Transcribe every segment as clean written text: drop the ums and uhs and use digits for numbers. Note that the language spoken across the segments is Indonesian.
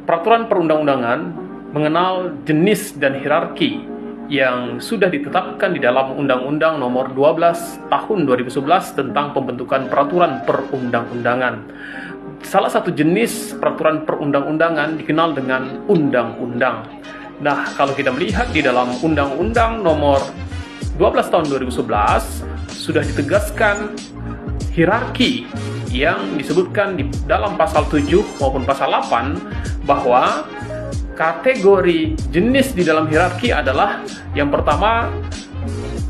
Peraturan perundang-undangan mengenal jenis dan hierarki yang sudah ditetapkan di dalam Undang-Undang Nomor 12 Tahun 2011 tentang pembentukan peraturan perundang-undangan. Salah satu jenis peraturan perundang-undangan dikenal dengan undang-undang. Nah, kalau kita melihat di dalam Undang-Undang Nomor 12 Tahun 2011 sudah ditegaskan hierarki yang disebutkan di dalam pasal 7 maupun pasal 8 bahwa kategori jenis di dalam hierarki adalah yang pertama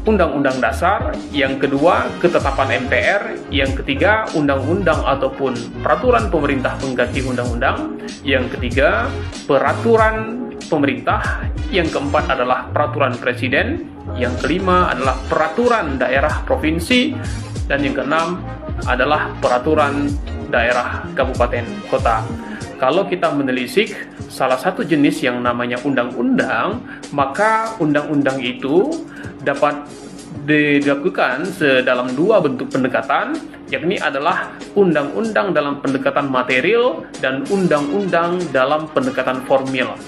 Undang-Undang Dasar, yang kedua ketetapan MPR, yang ketiga undang-undang ataupun peraturan pemerintah pengganti undang-undang, yang ketiga peraturan pemerintah, yang keempat adalah peraturan presiden, yang kelima adalah peraturan daerah provinsi, dan yang keenam adalah peraturan daerah kabupaten kota. Kalau kita menelisik salah satu jenis yang namanya undang-undang, maka undang-undang itu dapat dilakukan dalam dua bentuk pendekatan, yakni adalah undang-undang dalam pendekatan material dan undang-undang dalam pendekatan formil.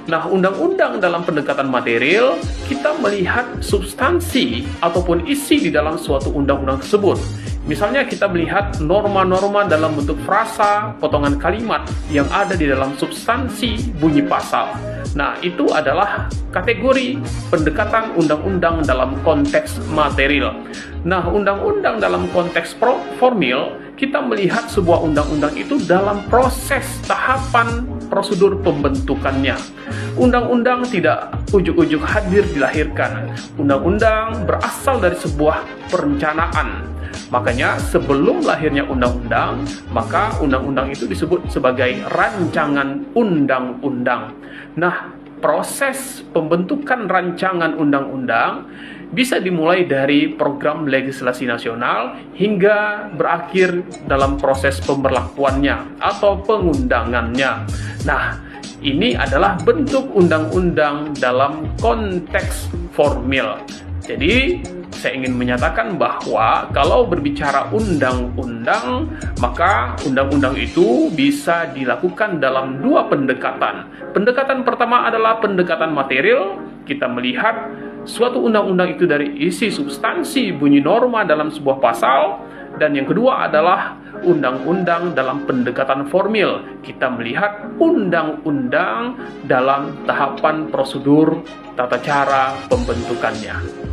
Nah, undang-undang dalam pendekatan material, kita melihat substansi ataupun isi di dalam suatu undang-undang tersebut. Misalnya kita melihat norma-norma dalam bentuk frasa, potongan kalimat yang ada di dalam substansi bunyi pasal. Nah, itu adalah kategori pendekatan undang-undang dalam konteks material. Nah, undang-undang dalam konteks formil, kita melihat sebuah undang-undang itu dalam proses tahapan prosedur pembentukannya. Undang-undang tidak ujuk-ujuk hadir dilahirkan. Undang-undang berasal dari sebuah perencanaan. Makanya sebelum lahirnya undang-undang, maka undang-undang itu disebut sebagai rancangan undang-undang. Nah, proses pembentukan rancangan undang-undang bisa dimulai dari program legislasi nasional hingga berakhir dalam proses pemberlakuannya atau pengundangannya. Nah, ini adalah bentuk undang-undang dalam konteks formil. Jadi, saya ingin menyatakan bahwa kalau berbicara undang-undang, maka undang-undang itu bisa dilakukan dalam dua pendekatan. Pendekatan pertama adalah pendekatan material. Kita melihat suatu undang-undang itu dari isi substansi bunyi norma dalam sebuah pasal. Dan yang kedua adalah undang-undang dalam pendekatan formil. Kita melihat undang-undang dalam tahapan prosedur tata cara pembentukannya.